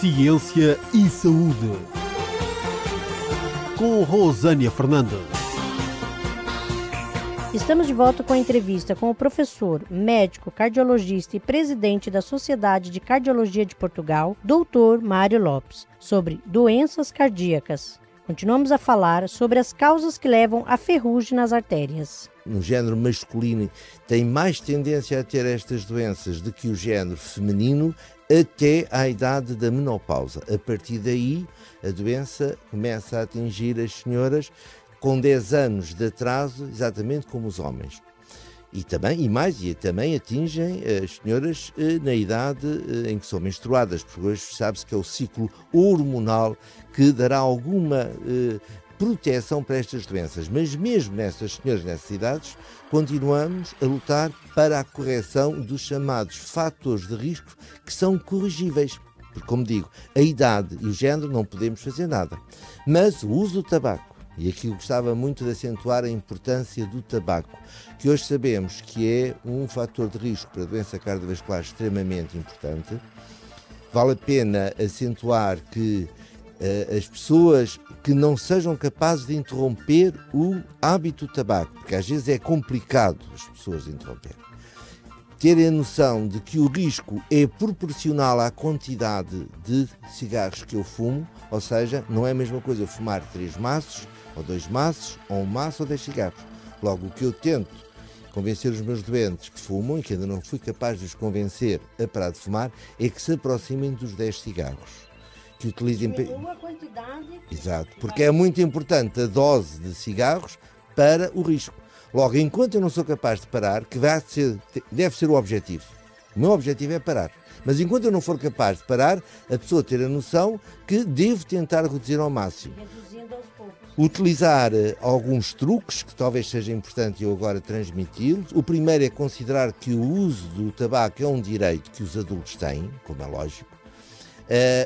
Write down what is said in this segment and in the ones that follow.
Ciência e Saúde, com Rosânia Fernandes. Estamos de volta com a entrevista com o professor, médico, cardiologista e presidente da Sociedade de Cardiologia de Portugal, Dr. Mário Lopes, sobre doenças cardíacas. Continuamos a falar sobre as causas que levam à ferrugem nas artérias. No género masculino tem mais tendência a ter estas doenças do que o género feminino até à idade da menopausa. A partir daí, a doença começa a atingir as senhoras com 10 anos de atraso, exatamente como os homens. E também atingem as senhoras na idade em que são menstruadas, porque hoje sabe-se que é o ciclo hormonal que dará alguma proteção para estas doenças. Mas mesmo nessas senhoras, nessas idades, continuamos a lutar para a correção dos chamados fatores de risco que são corrigíveis. Porque, como digo, a idade e o género não podemos fazer nada. Mas o uso do tabaco, e aqui eu gostava muito de acentuar a importância do tabaco, que hoje sabemos que é um fator de risco para a doença cardiovascular extremamente importante. Vale a pena acentuar que as pessoas que não sejam capazes de interromper o hábito do tabaco, porque às vezes é complicado as pessoas interromperem, terem a noção de que o risco é proporcional à quantidade de cigarros que eu fumo, ou seja, não é a mesma coisa eu fumar 3 maços, ou 2 maços, ou 1 maço, ou 10 cigarros. Logo, o que eu tento convencer os meus doentes que fumam, e que ainda não fui capaz de os convencer a parar de fumar, é que se aproximem dos 10 cigarros. Que utilizem... Uma quantidade... Exato, porque é muito importante a dose de cigarros para o risco. Logo, enquanto eu não sou capaz de parar, que deve ser o objetivo. O meu objetivo é parar. Mas enquanto eu não for capaz de parar, a pessoa ter a noção que devo tentar reduzir ao máximo. Reduzindo aos poucos. Utilizar alguns truques que talvez seja importante eu agora transmiti-los. O primeiro é considerar que o uso do tabaco é um direito que os adultos têm, como é lógico,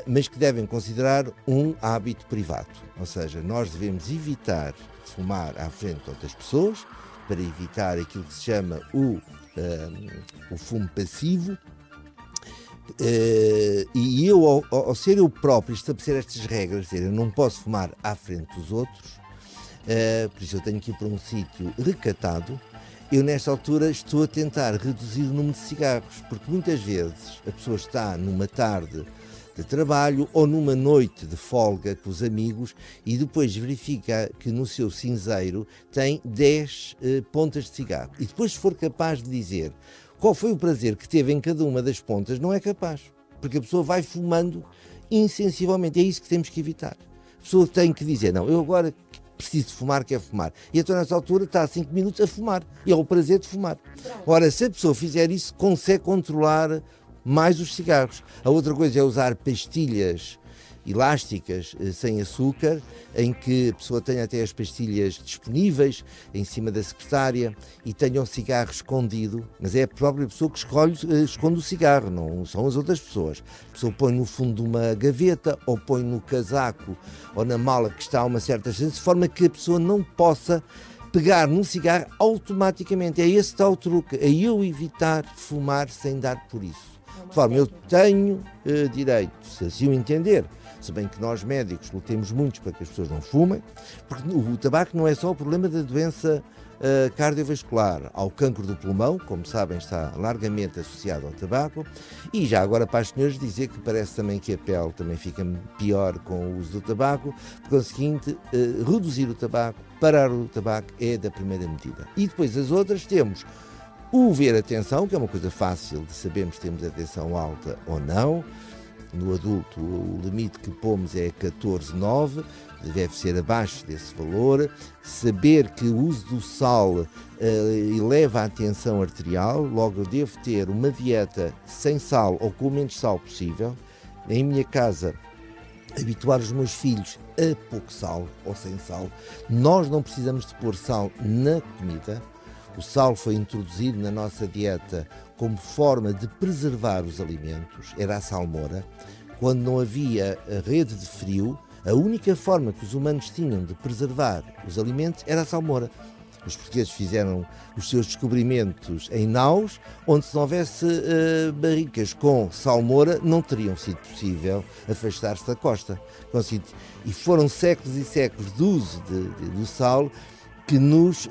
mas que devem considerar um hábito privado. Ou seja, nós devemos evitar fumar à frente de outras pessoas para evitar aquilo que se chama o fumo passivo. E eu, ao ser eu próprio estabelecer estas regras, dizer, eu não posso fumar à frente dos outros, por isso eu tenho que ir para um sítio recatado. Eu nesta altura estou a tentar reduzir o número de cigarros, porque muitas vezes a pessoa está numa tarde de trabalho ou numa noite de folga com os amigos e depois verifica que no seu cinzeiro tem 10 pontas de cigarro. E depois, se for capaz de dizer qual foi o prazer que teve em cada uma das pontas, não é capaz, porque a pessoa vai fumando insensivelmente. É isso que temos que evitar. A pessoa tem que dizer, não, eu agora preciso de fumar, quero fumar. E então nessa altura está há 5 minutos a fumar. E é o prazer de fumar. Ora, se a pessoa fizer isso, consegue controlar mais os cigarros. A outra coisa é usar pastilhas elásticas sem açúcar, em que a pessoa tenha até as pastilhas disponíveis em cima da secretária e tenha o cigarro escondido, mas é a própria pessoa que esconde o cigarro, não são as outras pessoas. A pessoa põe no fundo de uma gaveta ou põe no casaco ou na mala que está a uma certa distância, de forma que a pessoa não possa pegar num cigarro automaticamente. É esse tal truque, é eu evitar fumar sem dar por isso. De forma, eu tenho direito, se assim o entender, se bem que nós médicos lutemos muito para que as pessoas não fumem, porque o tabaco não é só o problema da doença cardiovascular. Há o cancro do pulmão, como sabem, está largamente associado ao tabaco, e já agora para as senhoras dizer que parece também que a pele também fica pior com o uso do tabaco, por conseguinte, reduzir o tabaco, parar o tabaco é da primeira medida. E depois as outras temos o ver a tensão, que é uma coisa fácil de sabermos se temos a tensão alta ou não. No adulto, o limite que pomos é 14,9, deve ser abaixo desse valor. Saber que o uso do sal eleva a tensão arterial, logo eu devo ter uma dieta sem sal ou com o menos sal possível. Em minha casa, habituar os meus filhos a pouco sal ou sem sal. Nós não precisamos de pôr sal na comida. O sal foi introduzido na nossa dieta como forma de preservar os alimentos, era a salmoura. Quando não havia a rede de frio, a única forma que os humanos tinham de preservar os alimentos era a salmoura. Os portugueses fizeram os seus descobrimentos em naus, onde se não houvesse barricas com salmoura, não teriam sido possível afastar-se da costa. E foram séculos e séculos de uso do sal que nos,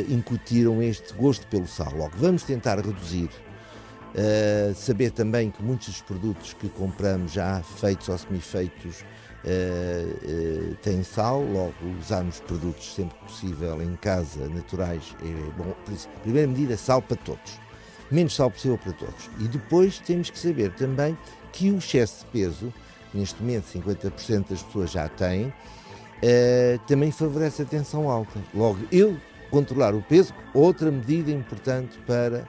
incutiram este gosto pelo sal. Logo, vamos tentar reduzir. Saber também que muitos dos produtos que compramos já feitos ou semi-feitos têm sal, logo usarmos produtos sempre que possível em casa, naturais, é bom. Por isso, primeira medida, sal para todos, menos sal possível para todos. E depois temos que saber também que o excesso de peso, neste momento 50% das pessoas já têm, também favorece a tensão alta. Logo, controlar o peso, outra medida importante para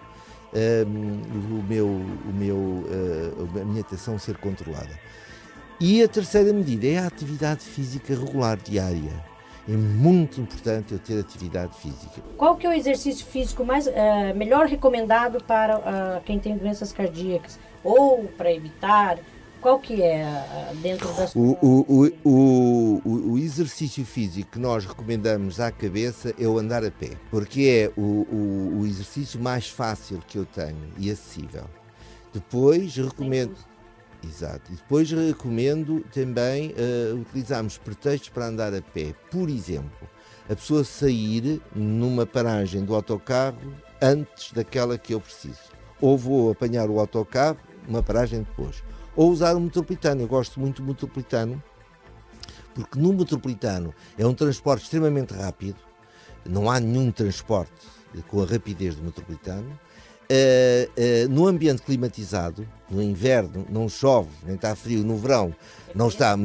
a minha tensão ser controlada. E a terceira medida é a atividade física regular diária. É muito importante eu ter atividade física. Qual que é o exercício físico melhor recomendado para quem tem doenças cardíacas ou para evitar? Qual que é dentro das... O exercício físico que nós recomendamos à cabeça é o andar a pé, porque é o exercício mais fácil que eu tenho e acessível. Depois recomendo... Exato. E depois recomendo também utilizarmos pretextos para andar a pé. Por exemplo, a pessoa sair numa paragem do autocarro antes daquela que eu preciso. Ou vou apanhar o autocarro, uma paragem depois. Ou usar o metropolitano. Eu gosto muito do metropolitano, porque no metropolitano é um transporte extremamente rápido. Não há nenhum transporte com a rapidez do metropolitano. No ambiente climatizado, no inverno não chove, nem está frio, no verão não está,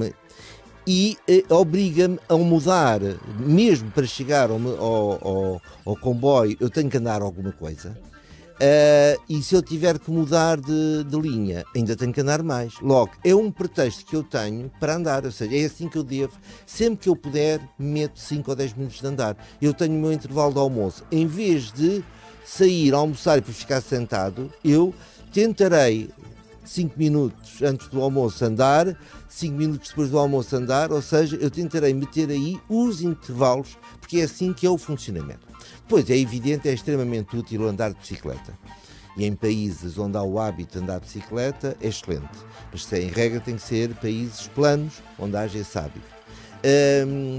e obriga-me a mudar, mesmo para chegar ao comboio eu tenho que andar alguma coisa, e se eu tiver que mudar de linha ainda tenho que andar mais. Logo, é um pretexto que eu tenho para andar, ou seja, é assim que eu devo, sempre que eu puder meto 5 ou 10 minutos de andar. Eu tenho o meu intervalo de almoço, em vez de sair, almoçar e para ficar sentado, eu tentarei 5 minutos antes do almoço andar, 5 minutos depois do almoço andar, ou seja, eu tentarei meter aí os intervalos, porque é assim que é o funcionamento. Depois, é evidente, é extremamente útil andar de bicicleta. E em países onde há o hábito de andar de bicicleta, é excelente. Mas, em regra, tem que ser países planos, onde haja esse hábito.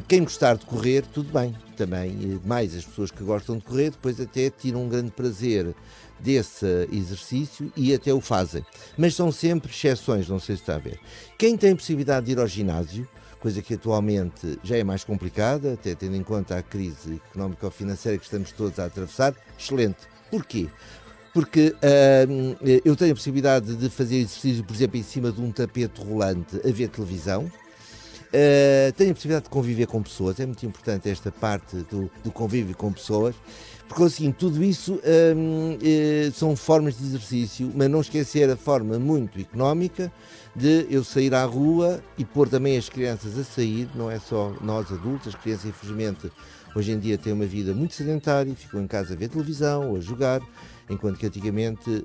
Quem gostar de correr, tudo bem, também, mais as pessoas que gostam de correr, depois até tiram um grande prazer desse exercício e até o fazem, mas são sempre exceções, não sei se está a ver. Quem tem possibilidade de ir ao ginásio, coisa que atualmente já é mais complicada, até tendo em conta a crise económico-financeira que estamos todos a atravessar, excelente. Porquê? Porque eu tenho a possibilidade de fazer exercício, por exemplo, em cima de um tapete rolante a ver televisão. Tenho a possibilidade de conviver com pessoas, é muito importante esta parte do convívio com pessoas, porque assim, tudo isso são formas de exercício, mas não esquecer a forma muito económica de eu sair à rua e pôr também as crianças a sair, não é só nós adultos, as crianças infelizmente hoje em dia têm uma vida muito sedentária, ficam em casa a ver televisão ou a jogar, enquanto que antigamente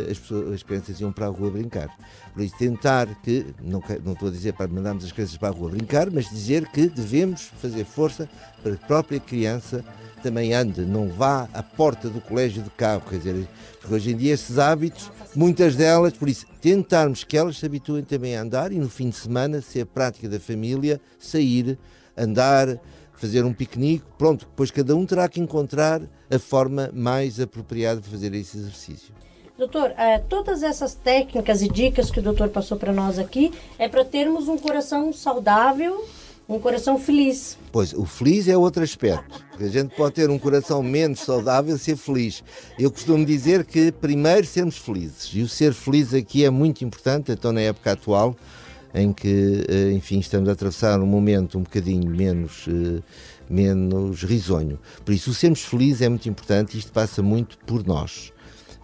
as crianças iam para a rua brincar. Por isso, tentar que, não estou a dizer para mandarmos as crianças para a rua brincar, mas dizer que devemos fazer força para que a própria criança também ande, não vá à porta do colégio de carro, quer dizer, porque hoje em dia esses hábitos, muitas delas, por isso, tentarmos que elas se habituem também a andar e no fim de semana, se é a prática da família, sair, andar, fazer um piquenique, pronto, depois cada um terá que encontrar a forma mais apropriada de fazer esse exercício. Doutor, todas essas técnicas e dicas que o doutor passou para nós aqui é para termos um coração saudável, um coração feliz. Pois, o feliz é outro aspecto, porque a gente pode ter um coração menos saudável e ser feliz. Eu costumo dizer que primeiro sermos felizes, e o ser feliz aqui é muito importante, então na época atual, em que, enfim, estamos a atravessar um momento um bocadinho menos risonho. Por isso, o sermos felizes é muito importante e isto passa muito por nós.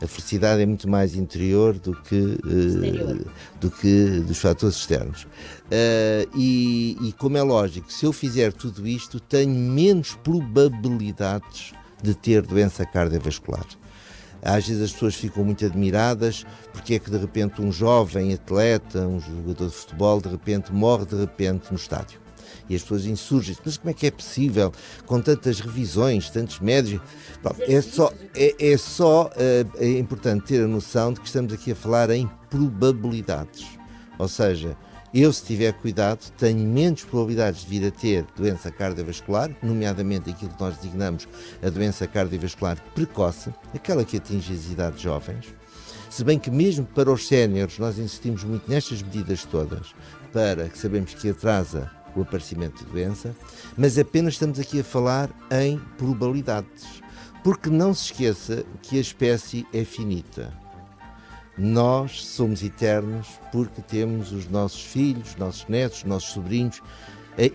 A felicidade é muito mais interior do que dos fatores externos. E como é lógico, se eu fizer tudo isto, tenho menos probabilidades de ter doença cardiovascular. Às vezes as pessoas ficam muito admiradas porque é que de repente um jovem atleta, um jogador de futebol, de repente morre no estádio. E as pessoas insurgem-se, mas como é que é possível, com tantas revisões, tantos médios? Pronto, é importante ter a noção de que estamos aqui a falar em probabilidades. Ou seja, eu, se tiver cuidado, tenho menos probabilidades de vir a ter doença cardiovascular, nomeadamente aquilo que nós designamos a doença cardiovascular precoce, aquela que atinge as idades jovens. Se bem que mesmo para os séniores nós insistimos muito nestas medidas todas, para que sabemos que atrasa o aparecimento de doença, mas apenas estamos aqui a falar em probabilidades, porque não se esqueça que a espécie é finita. Nós somos eternos porque temos os nossos filhos, os nossos netos, os nossos sobrinhos.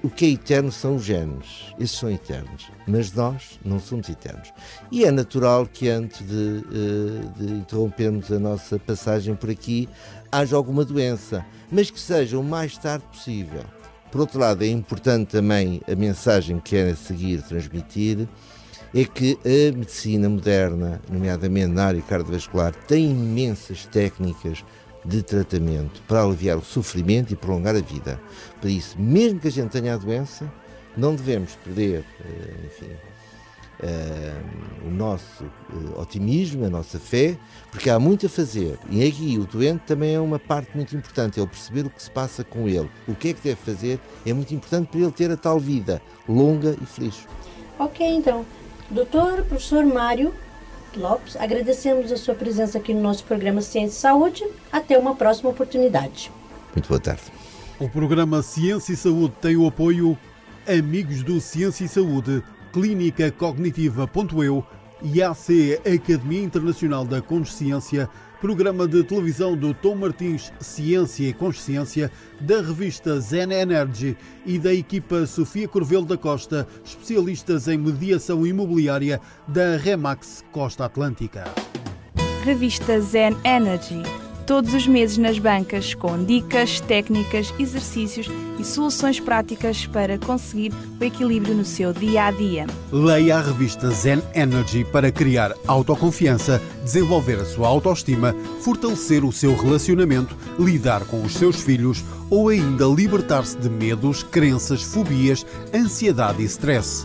O que é eterno são os genes, esses são eternos, mas nós não somos eternos. E é natural que antes de interrompermos a nossa passagem por aqui, haja alguma doença, mas que seja o mais tarde possível. Por outro lado, é importante também a mensagem que quero a seguir transmitir, é que a medicina moderna, nomeadamente na área cardiovascular, tem imensas técnicas de tratamento para aliviar o sofrimento e prolongar a vida. Por isso, mesmo que a gente tenha a doença, não devemos perder, o nosso otimismo, a nossa fé, porque há muito a fazer. E aqui o doente também é uma parte muito importante, é o perceber o que se passa com ele. O que é que deve fazer é muito importante para ele ter a tal vida longa e feliz. Ok, então. Doutor, professor Mário Lopes, agradecemos a sua presença aqui no nosso programa Ciência e Saúde. Até uma próxima oportunidade. Muito boa tarde. O programa Ciência e Saúde tem o apoio Amigos do Ciência e Saúde, Clínica Cognitiva.eu e AC Academia Internacional da Consciência, programa de televisão do Tom Martins Ciência e Consciência, da revista Zen Energy e da equipa Sofia Corvelo da Costa, especialistas em mediação imobiliária da Remax Costa Atlântica. Revista Zen Energy. Todos os meses nas bancas, com dicas, técnicas, exercícios e soluções práticas para conseguir o equilíbrio no seu dia-a-dia. Leia a revista Zen Energy para criar autoconfiança, desenvolver a sua autoestima, fortalecer o seu relacionamento, lidar com os seus filhos ou ainda libertar-se de medos, crenças, fobias, ansiedade e stress.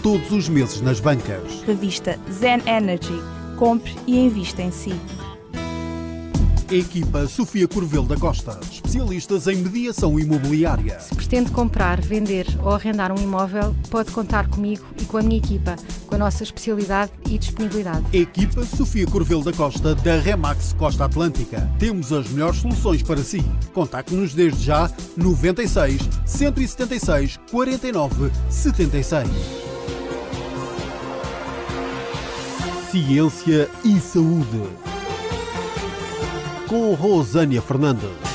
Todos os meses nas bancas. Revista Zen Energy. Compre e invista em si. Equipa Sofia Corvelo da Costa, especialistas em mediação imobiliária. Se pretende comprar, vender ou arrendar um imóvel, pode contar comigo e com a minha equipa, com a nossa especialidade e disponibilidade. Equipa Sofia Corvelo da Costa, da Remax Costa Atlântica. Temos as melhores soluções para si. Contacte-nos desde já 96 176 49 76. Ciência e Saúde, com Rosânia Fernandes.